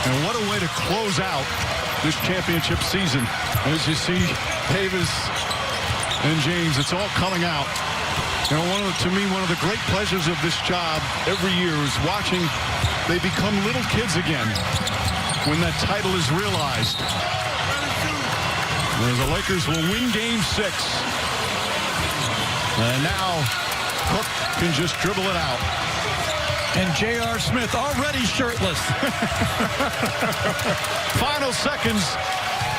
And what a way to close out this championship season. As you see Davis and James, it's all coming out. You know, to me, one of the great pleasures of this job every year is watching they become little kids again when that title is realized. As the Lakers will win Game 6. And now Cook can just dribble it out. And J.R. Smith already shirtless. Final seconds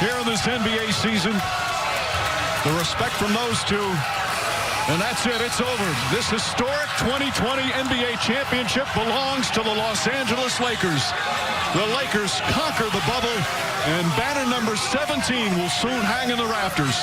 here in this NBA season. The respect from those two. And that's it. It's over. This historic 2020 NBA championship belongs to the Los Angeles Lakers. The Lakers conquer the bubble, and banner number 17 will soon hang in the rafters.